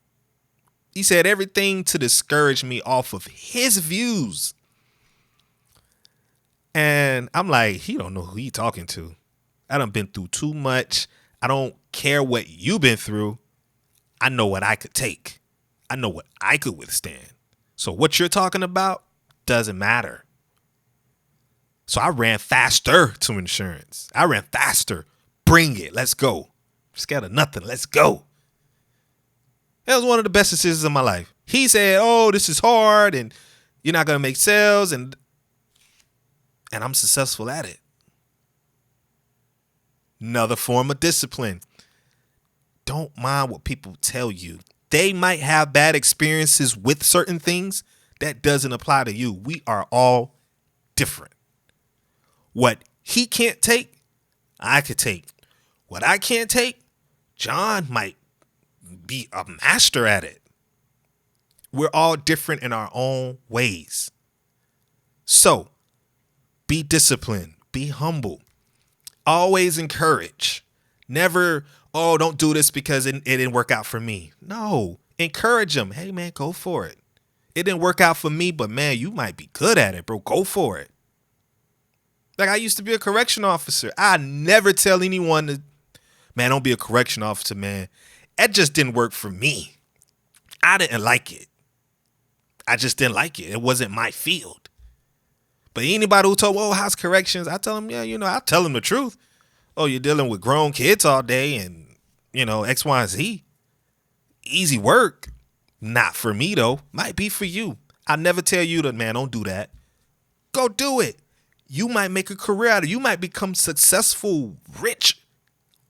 he said everything to discourage me off of his views. And I'm like, he don't know who he talking to. I done been through too much. I don't care what you've been through. I know what I could take. I know what I could withstand. So what you're talking about doesn't matter. So I ran faster to insurance. I ran faster. Bring it. Let's go. Scared of nothing. Let's go. That was one of the best decisions of my life. He said, oh, this is hard and you're not going to make sales. And I'm successful at it. Another form of discipline. Don't mind what people tell you. They might have bad experiences with certain things. That doesn't apply to you. We are all different. What he can't take, I could take. What I can't take, John might be a master at it. We're all different in our own ways. So be disciplined. Be humble. Always encourage. Never, don't do this because it didn't work out for me. No, encourage them. Hey, man, go for it. It didn't work out for me, but, man, you might be good at it, bro. Go for it. Like I used to be a correction officer. I never tell anyone to, man, don't be a correction officer, man. That just didn't work for me. I didn't like it. I just didn't like it. It wasn't my field. But anybody who told, how's corrections? I tell them, I tell them the truth. Oh, you're dealing with grown kids all day and, X, Y, and Z. Easy work. Not for me, though. Might be for you. I never tell you that, man, don't do that. Go do it. You might make a career out of it. You might become successful, rich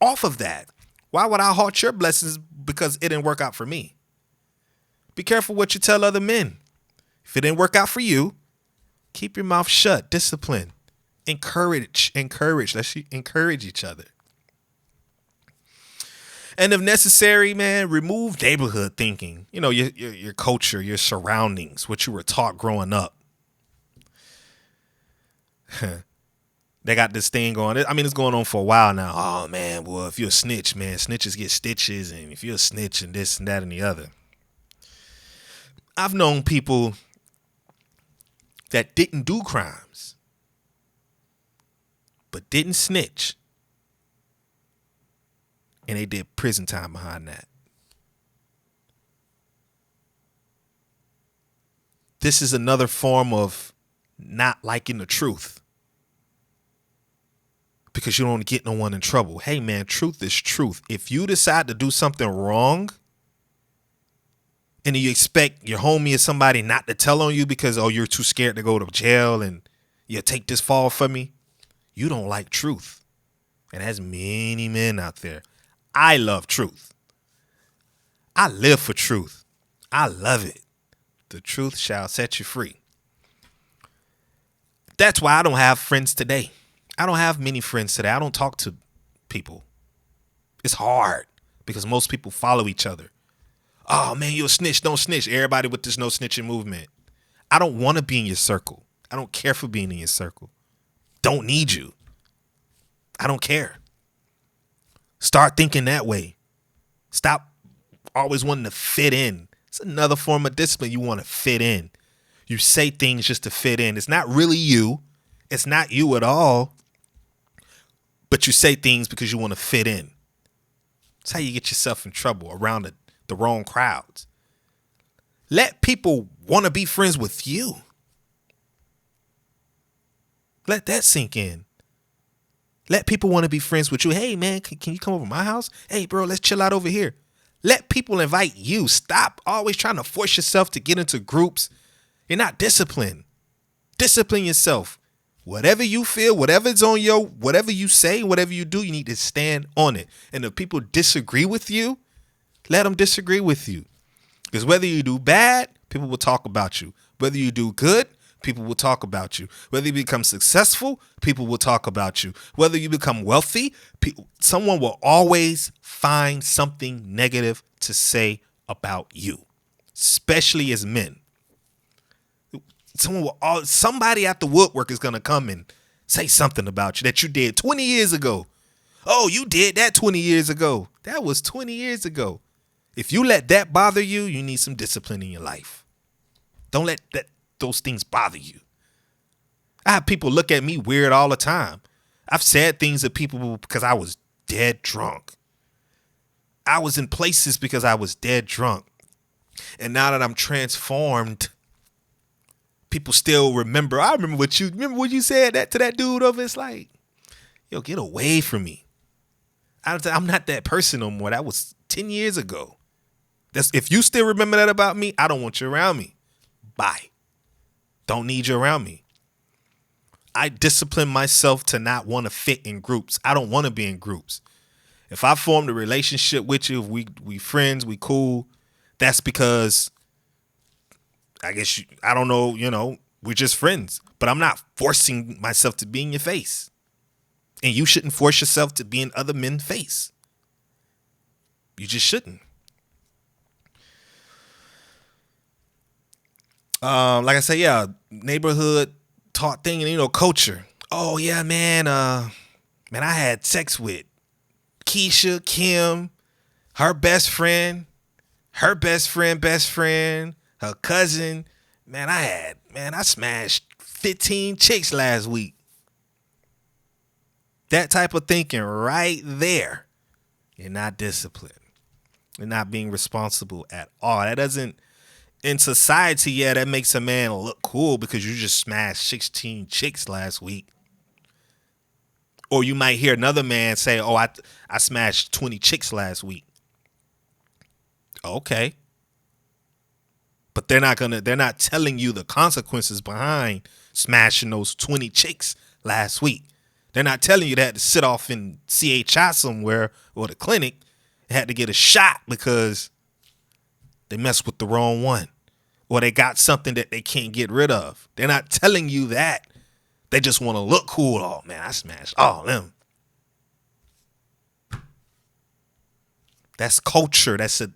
off of that. Why would I halt your blessings because it didn't work out for me? Be careful what you tell other men. If it didn't work out for you, keep your mouth shut. Discipline. Encourage. Let's encourage each other. And if necessary, man, remove neighborhood thinking. Your culture, your surroundings, what you were taught growing up. They got this thing going. I mean, it's going on for a while now. Oh man, well, if you're a snitch, man, snitches get stitches, and if you're a snitch and this and that and the other. I've known people that didn't do crimes, but didn't snitch, and they did prison time behind that. This is another form of not liking the truth, because you don't get no one in trouble. Hey man, truth is truth. If you decide to do something wrong and you expect your homie or somebody not to tell on you because, oh, you're too scared to go to jail and you take this fall for me, you don't like truth. And there's many men out there. I love truth. I live for truth. I love it. The truth shall set you free. That's why I don't have friends today. I don't have many friends today. I don't talk to people. It's hard because most people follow each other. Oh man, you're a snitch. Don't snitch. Everybody with this no snitching movement. I don't want to be in your circle. I don't care for being in your circle. Don't need you. I don't care. Start thinking that way. Stop always wanting to fit in. It's another form of discipline. You want to fit in. You say things just to fit in. It's not really you. It's not you at all. But you say things because you want to fit in. That's how you get yourself in trouble around the wrong crowds. Let people want to be friends with you. Let that sink in. Let people want to be friends with you. Hey, man, can you come over to my house? Hey, bro, let's chill out over here. Let people invite you. Stop always trying to force yourself to get into groups. You're not disciplined. Discipline yourself. Whatever you feel, whatever's on whatever you say, whatever you do, you need to stand on it. And if people disagree with you, let them disagree with you. Because whether you do bad, people will talk about you. Whether you do good, people will talk about you. Whether you become successful, people will talk about you. Whether you become wealthy, someone will always find something negative to say about you, especially as men. Somebody at the woodwork is going to come and say something about you that you did 20 years ago. Oh, you did that 20 years ago. That was 20 years ago. If you let that bother you, you need some discipline in your life. Don't let those things bother you. I have people look at me weird all the time. I've said things to people because I was dead drunk. I was in places because I was dead drunk. And now that I'm transformed, people still remember. I remember what you said that to that dude over. It's like, yo, get away from me. I'm not that person no more. That was 10 years ago. If you still remember that about me, I don't want you around me. Bye. Don't need you around me. I discipline myself to not want to fit in groups. I don't want to be in groups. If I formed a relationship with you, if we friends, we cool, that's because I guess I don't know, we're just friends. But I'm not forcing myself to be in your face. And you shouldn't force yourself to be in other men's face. You just shouldn't. Like I say, yeah, neighborhood taught thing and, culture. Oh, yeah, man, I had sex with Keisha, Kim, her best friend, her best friend, her cousin. Man, I smashed 15 chicks last week. That type of thinking right there. You're not disciplined. You're not being responsible at all. That doesn't, in society, yeah, that makes a man look cool because you just smashed 16 chicks last week. Or you might hear another man say, oh, I smashed 20 chicks last week. Okay. But they're not telling you the consequences behind smashing those 20 chicks last week. They're not telling you that to sit off in CHI somewhere or the clinic and had to get a shot because they messed with the wrong one or they got something that they can't get rid of. They're not telling you that. They just want to look cool. Oh, man, I smashed all them. That's culture. That's the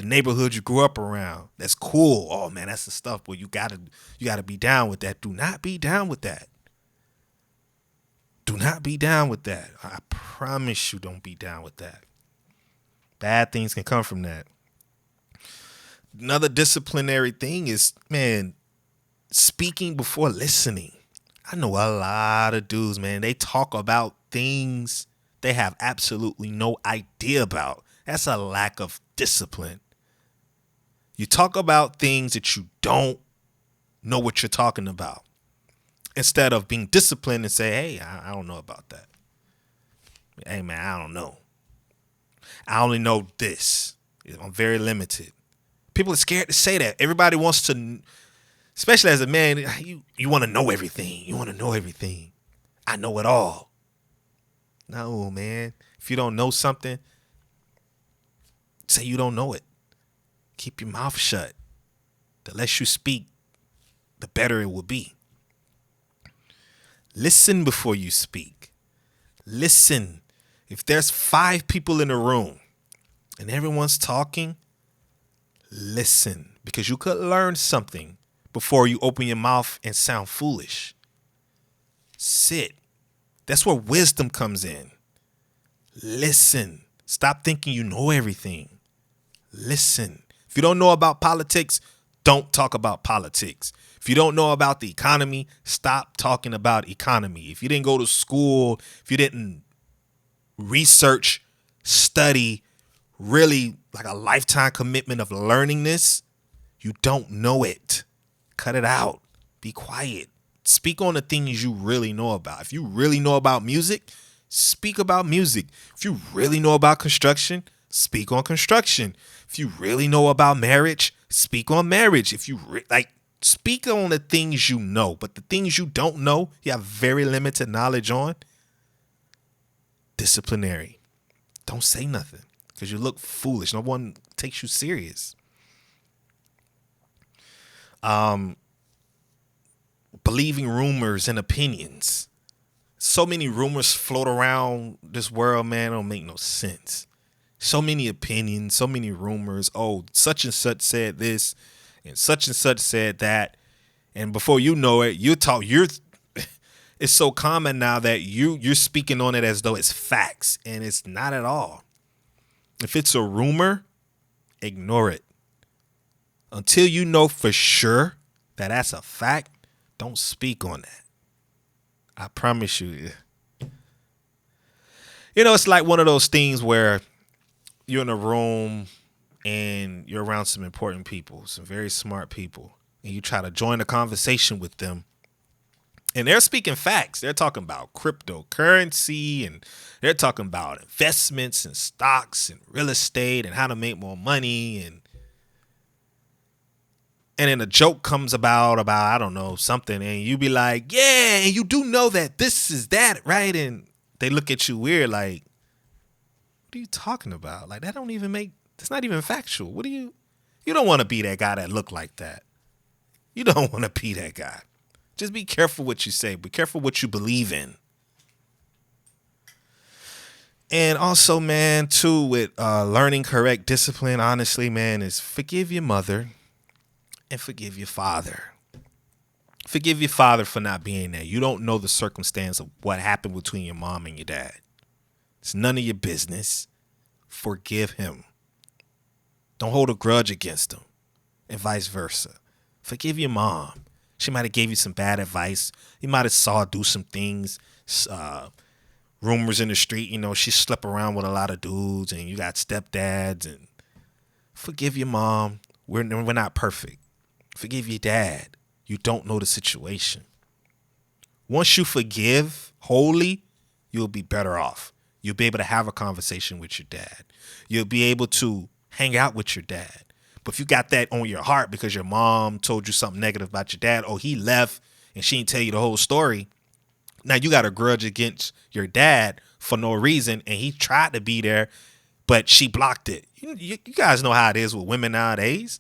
neighborhood you grew up around. That's cool. Oh, man, that's the stuff where you gotta be down with that. Do not be down with that. Do not be down with that. I promise you, don't be down with that. Bad things can come from that. Another disciplinary thing is, man, speaking before listening. I know a lot of dudes, man, they talk about things they have absolutely no idea about. That's a lack of discipline. You talk about things that you don't know what you're talking about, instead of being disciplined and say, hey, I don't know about that. Hey, man, I don't know. I only know this. I'm very limited. People are scared to say that. Everybody wants to, especially as a man, you want to know everything. You want to know everything. I know it all. No, man. If you don't know something, say you don't know it. Keep your mouth shut. The less you speak, the better it will be. Listen before you speak. Listen. If there's 5 people in a room and everyone's talking, listen, because you could learn something before you open your mouth and sound foolish. Sit. That's where wisdom comes in. Listen. Stop thinking you know everything. Listen. If you don't know about politics, don't talk about politics. If you don't know about the economy, stop talking about economy. If you didn't go to school, if you didn't research, study, really like a lifetime commitment of learning this, you don't know it. Cut it out. Be quiet. Speak on the things you really know about. If you really know about music, speak about music. If you really know about construction, speak on construction. If you really know about marriage, speak on marriage. If you speak on the things you know, but the things you don't know, you have very limited knowledge on, disciplinary. Don't say nothing because you look foolish. No one takes you serious. Believing rumors and opinions. So many rumors float around this world, man, don't make no sense. So many opinions, so many rumors. Oh, such and such said this and such said that. And before you know it, it's so common now that you're speaking on it as though it's facts, and it's not at all. If it's a rumor, ignore it. Until you know for sure that that's a fact, don't speak on that. I promise you. You know, it's like one of those things where you're in a room and you're around some important people, some very smart people, and you try to join a conversation with them. And they're speaking facts. They're talking about cryptocurrency, and they're talking about investments and stocks and real estate and how to make more money. And then a joke comes about, I don't know, something. And you be like, yeah, and you do know that this is that, right? And they look at you weird like, what are you talking about? Like, that's not even factual. You don't want to be that guy that look like that. You don't want to be that guy. Just be careful what you say. Be careful what you believe in. And also, man, too, with learning correct discipline, honestly, man, is forgive your mother and forgive your father. Forgive your father for not being there. You don't know the circumstance of what happened between your mom and your dad. It's none of your business. Forgive him. Don't hold a grudge against him, and vice versa. Forgive your mom. She might have gave you some bad advice. You might have saw her do some things. Rumors in the street, she slept around with a lot of dudes, and you got stepdads. And forgive your mom. We're not perfect. Forgive your dad. You don't know the situation. Once you forgive wholly, you'll be better off. You'll be able to have a conversation with your dad. You'll be able to hang out with your dad. But if you got that on your heart because your mom told you something negative about your dad, or he left and she didn't tell you the whole story, now you got a grudge against your dad for no reason, and he tried to be there, but she blocked it. You guys know how it is with women nowadays.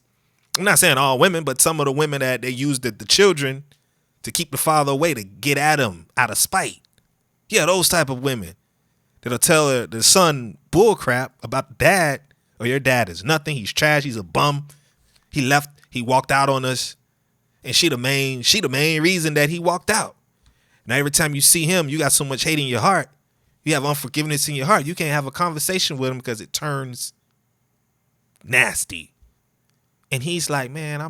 I'm not saying all women, but some of the women that they use the children to keep the father away, to get at him out of spite. Yeah, those type of women that'll tell the son bull crap about the dad. Oh, your dad is nothing. He's trash. He's a bum. He left. He walked out on us. And she the main reason that he walked out. Now, every time you see him, you got so much hate in your heart. You have unforgiveness in your heart. You can't have a conversation with him because it turns nasty. And he's like, man, I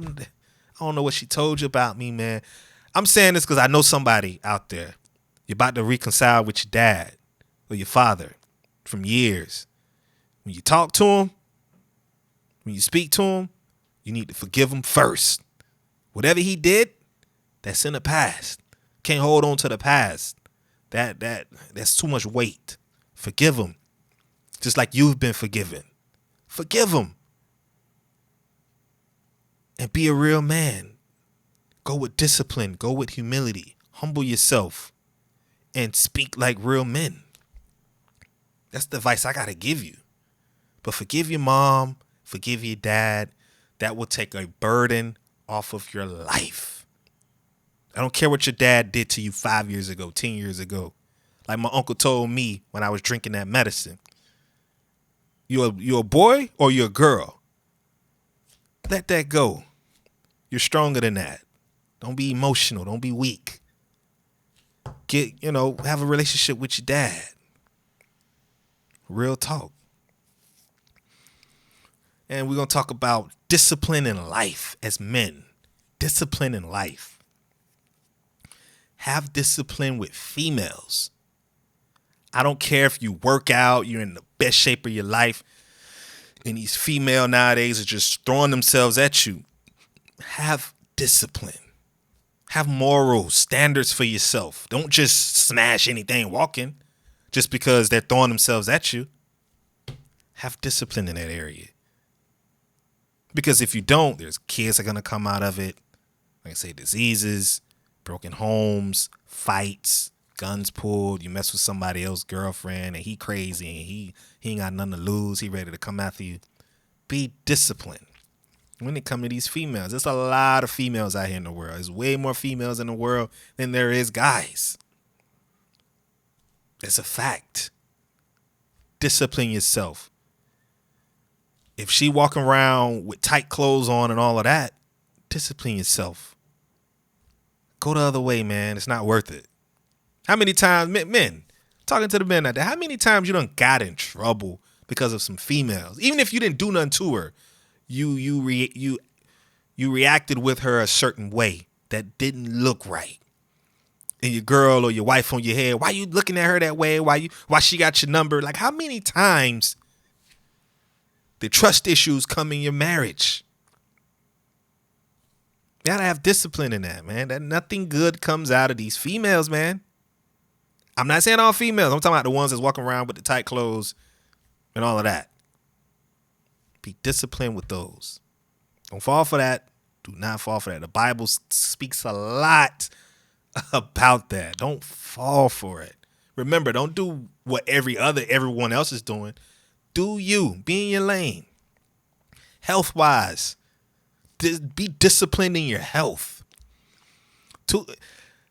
don't know what she told you about me, man. I'm saying this because I know somebody out there. You're about to reconcile with your dad or your father from years. When you talk to him, when you speak to him, you need to forgive him first. Whatever he did, that's in the past. Can't hold on to the past. That's too much weight. Forgive him. Just like you've been forgiven. Forgive him. And be a real man. Go with discipline. Go with humility. Humble yourself. And speak like real men. That's the advice I got to give you. But forgive your mom. Forgive your dad. That will take a burden off of your life. I don't care what your dad did to you 5 years ago, 10 years ago. Like my uncle told me when I was drinking that medicine. You're a boy or you're a girl? Let that go. You're stronger than that. Don't be emotional. Don't be weak. Have a relationship with your dad. Real talk. And we're going to talk about discipline in life as men. Discipline in life. Have discipline with females. I don't care if you work out, you're in the best shape of your life, and these female nowadays are just throwing themselves at you. Have discipline. Have morals, standards for yourself. Don't just smash anything walking just because they're throwing themselves at you. Have discipline in that area. Because if you don't, there's kids that are going to come out of it. Like I say, diseases, broken homes, fights, guns pulled. You mess with somebody else's girlfriend and he crazy and he ain't got nothing to lose. He ready to come after you. Be disciplined. When it comes to these females, there's a lot of females out here in the world. There's way more females in the world than there is guys. It's a fact. Discipline yourself. If she walking around with tight clothes on and all of that, discipline yourself. Go the other way, man. It's not worth it. How many times, men, talking to the men out there, how many times you done got in trouble because of some females? Even if you didn't do nothing to her, you reacted with her a certain way that didn't look right. And your girl or your wife on your head, why you looking at her that way? Why she got your number? Like, how many times the trust issues come in your marriage? You gotta have discipline in that, man. That nothing good comes out of these females, man. I'm not saying all females. I'm talking about the ones that's walking around with the tight clothes and all of that. Be disciplined with those. Don't fall for that. Do not fall for that. The Bible speaks a lot about that. Don't fall for it. Remember, don't do what everyone else is doing. Do you. Be in your lane. Health-wise, be disciplined in your health. A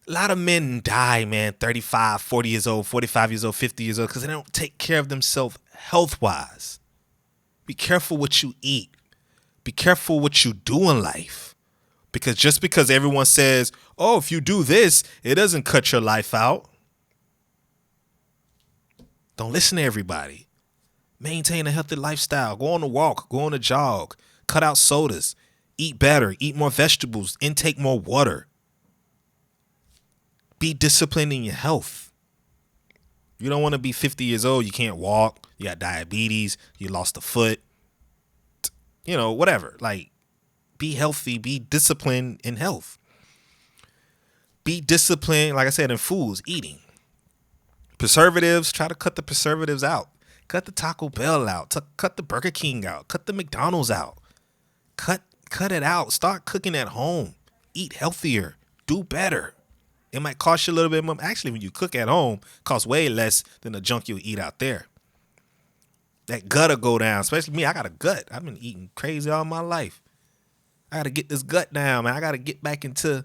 lot of men die, man, 35, 40 years old, 45 years old, 50 years old, because they don't take care of themselves health-wise. Be careful what you eat. Be careful what you do in life. Because just because everyone says, oh, if you do this, it doesn't cut your life out. Don't listen to everybody. Maintain a healthy lifestyle. Go on a walk. Go on a jog. Cut out sodas. Eat better. Eat more vegetables. Intake more water. Be disciplined in your health. You don't want to be 50 years old. You can't walk. You got diabetes. You lost a foot. Whatever. Like, be healthy. Be disciplined in health. Be disciplined, like I said, in foods, eating. Preservatives, try to cut the preservatives out. Cut the Taco Bell out. Cut the Burger King out. Cut the McDonald's out. Cut it out. Start cooking at home. Eat healthier. Do better. It might cost you a little bit more. Actually, when you cook at home, it costs way less than the junk you'll eat out there. That gut'll go down. Especially me, I got a gut. I've been eating crazy all my life. I got to get this gut down, man. I got to get back into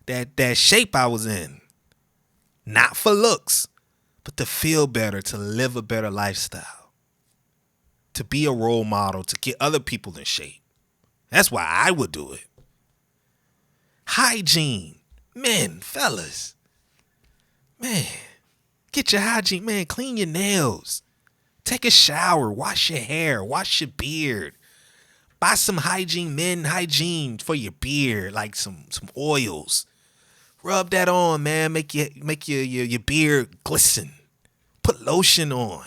that shape I was in. Not for looks, but to feel better, to live a better lifestyle. To be a role model, to get other people in shape. That's why I would do it. Hygiene. Men, fellas. Man, get your hygiene, man. Clean your nails. Take a shower. Wash your hair. Wash your beard. Buy some men hygiene for your beard, like some oils. Rub that on, man. Make your beard glisten. Put lotion on.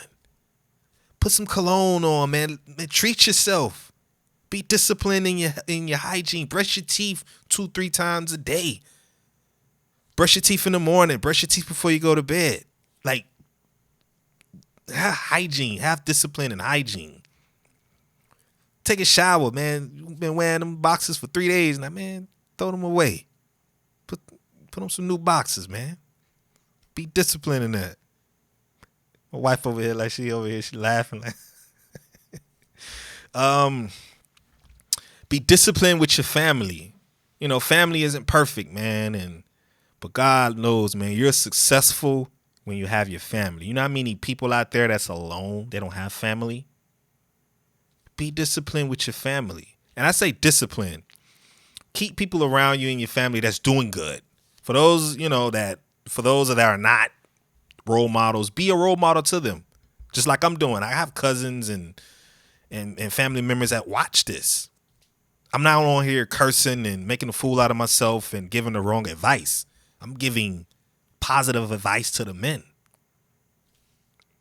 Put some cologne on, man. Treat yourself. Be disciplined in your hygiene. Brush your teeth 2-3 times a day. Brush your teeth in the morning. Brush your teeth before you go to bed. Like, have hygiene. Have discipline and hygiene. Take a shower, man. You've been wearing them boxes for 3 days now, man. Throw them away. Put on some new boxes, man. Be disciplined in that. My wife over here, she laughing like. Be disciplined with your family. You know, family isn't perfect, man, but God knows, man, you're successful when you have your family. You know how many people out there that's alone, they don't have family? Be disciplined with your family. And I say discipline. Keep people around you and your family that's doing good. For those, that are not role models, be a role model to them. Just like I'm doing. I have cousins and family members that watch this. I'm not on here cursing and making a fool out of myself and giving the wrong advice. I'm giving positive advice to the men.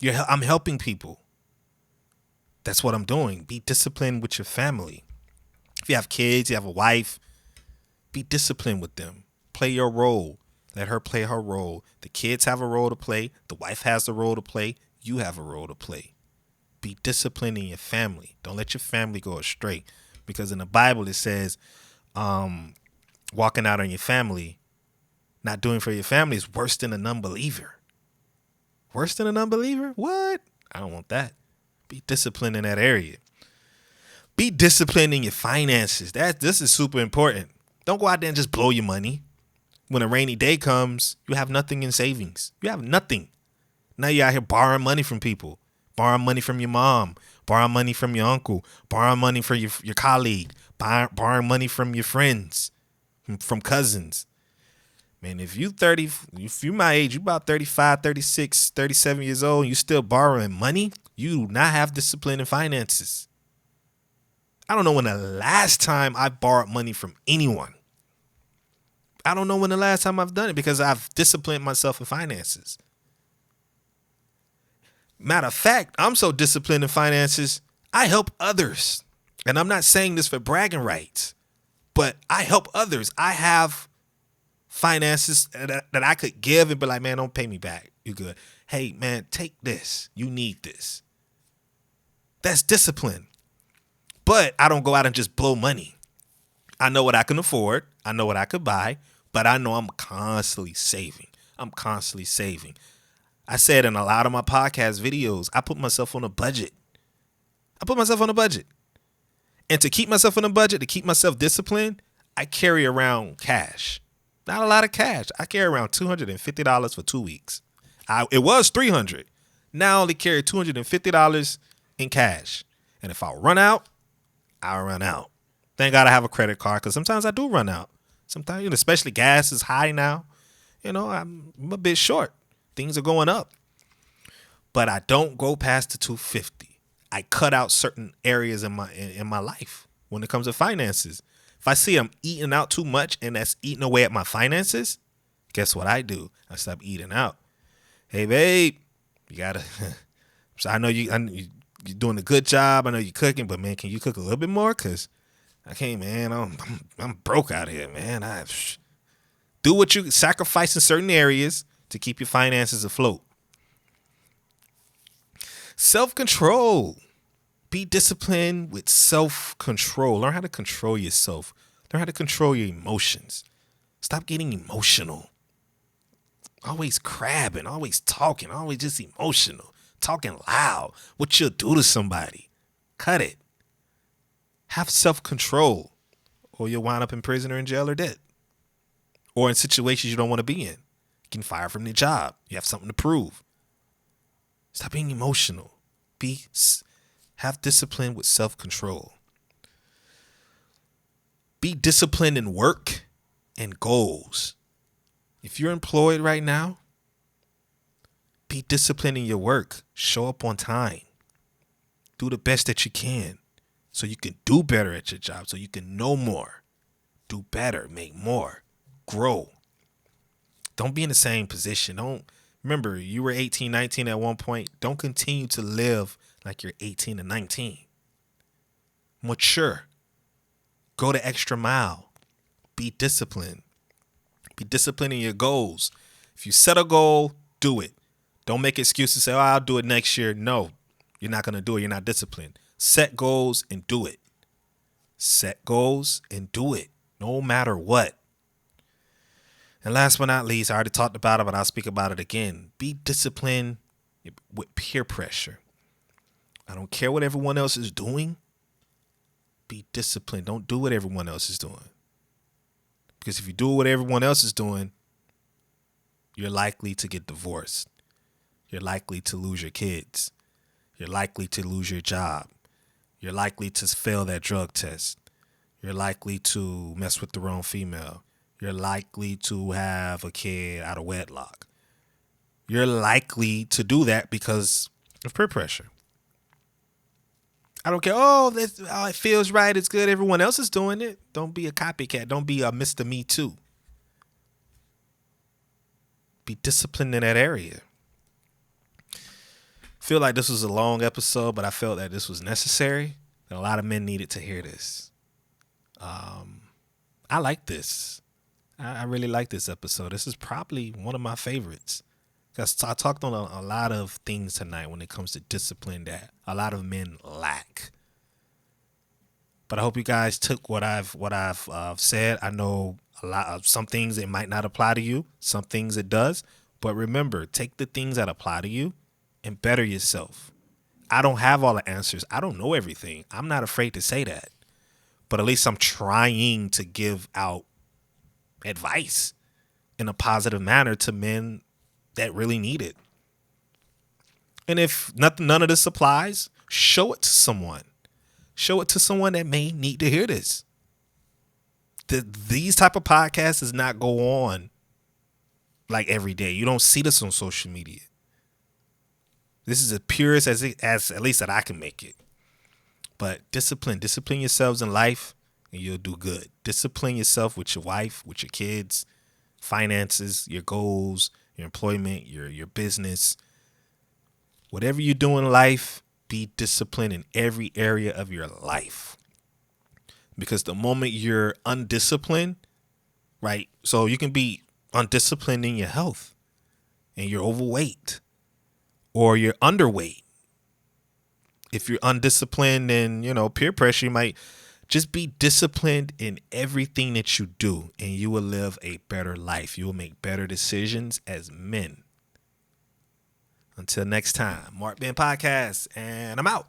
I'm helping people. That's what I'm doing. Be disciplined with your family. If you have kids, you have a wife, be disciplined with them. Play your role. Let her play her role. The kids have a role to play. The wife has a role to play. You have a role to play. Be disciplined in your family. Don't let your family go astray. Because in the Bible, it says walking out on your family, not doing for your family is worse than a non-believer. Worse than a non-believer? What? I don't want that. Be disciplined in that area. Be disciplined in your finances. This is super important. Don't go out there and just blow your money. When a rainy day comes, you have nothing in savings. You have nothing. Now you're out here borrowing money from people. Borrowing money from your mom. Borrowing money from your uncle. Borrowing money from your colleague. Borrowing money from your friends. From cousins. Man, if you my age, you about 35, 36, 37 years old, and you still borrowing money, you do not have discipline in finances. I don't know when the last time I borrowed money from anyone. I don't know when the last time I've done it because I've disciplined myself in finances. Matter of fact, I'm so disciplined in finances, I help others. And I'm not saying this for bragging rights, but I help others. I have finances that I could give and be like, man, don't pay me back. You good. Hey, man, take this. You need this. That's discipline. But I don't go out and just blow money. I know what I can afford. I know what I could buy, but I know I'm constantly saving. I said in a lot of my podcast videos, I put myself on a budget. And to keep myself on a budget, to keep myself disciplined, I carry around cash. Not a lot of cash. I carry around $250 for 2 weeks. It was $300. Now I only carry $250 in cash. And if I run out, I'll run out. Thank God I have a credit card because sometimes I do run out. Sometimes, especially gas is high now. I'm a bit short. Things are going up. But I don't go past the $250. I cut out certain areas in my life when it comes to finances. If I see I'm eating out too much and that's eating away at my finances, guess what I do? I stop eating out. Hey, babe, you gotta. So I know you're doing a good job. I know you're cooking, but man, can you cook a little bit more? Cause I can't, man. I'm broke out here, man. Do what you sacrifice in certain areas to keep your finances afloat. Self-control. Be disciplined with self-control. Learn how to control yourself. Learn how to control your emotions. Stop getting emotional. Always crabbing, always talking, always just emotional. Talking loud. What you'll do to somebody. Cut it. Have self-control. Or you'll wind up in prison or in jail or dead. Or in situations you don't want to be in. You can fire from the job. You have something to prove. Stop being emotional. Have discipline with self-control. Be disciplined in work and goals. If you're employed right now, Be disciplined in your work. Show up on time. Do the best that you can so you can do better at your job, so you can know more, do better, make more, grow. Don't be in the same position. Don't remember you were 18, 19 at one point. Don't continue to live like you're 18 and 19. Mature. Go the extra mile. Be disciplined. Be disciplined in your goals. If you set a goal, do it. Don't make excuses. Say, I'll do it next year. No, you're not going to do it. You're not disciplined. Set goals and do it. Set goals and do it. No matter what. And last but not least, I already talked about it, but I'll speak about it again. Be disciplined with peer pressure. I don't care what everyone else is doing. Be disciplined. Don't do what everyone else is doing. Because if you do what everyone else is doing, you're likely to get divorced. You're likely to lose your kids. You're likely to lose your job. You're likely to fail that drug test. You're likely to mess with the wrong female. You're likely to have a kid out of wedlock. You're likely to do that because of peer pressure. I don't care. It feels right. It's good. Everyone else is doing it. Don't be a copycat. Don't be a Mr. Me Too. Be disciplined in that area. Feel like this was a long episode, but I felt that this was necessary. And a lot of men needed to hear this. I like this. I really like this episode. This is probably one of my favorites. Because I talked on a lot of things tonight when it comes to discipline that a lot of men lack. But I hope you guys took what I've said. I know a lot of some things it might not apply to you. Some things it does. But remember, take the things that apply to you and better yourself. I don't have all the answers. I don't know everything. I'm not afraid to say that. But at least I'm trying to give out advice in a positive manner to men that really need it. And if none of this applies, show it to someone. Show it to someone that may need to hear this. These type of podcasts does not go on like every day. You don't see this on social media. This is as purest as at least that I can make it. But discipline yourselves in life and you'll do good. Discipline yourself with your wife, with your kids, finances, your goals, your employment, your business. Whatever you do in life, be disciplined in every area of your life. Because the moment you're undisciplined, right? So you can be undisciplined in your health and you're overweight or you're underweight. If you're undisciplined and, peer pressure, you might just be disciplined in everything that you do and you will live a better life. You will make better decisions as men. Until next time, Marc Ben Podcast, and I'm out.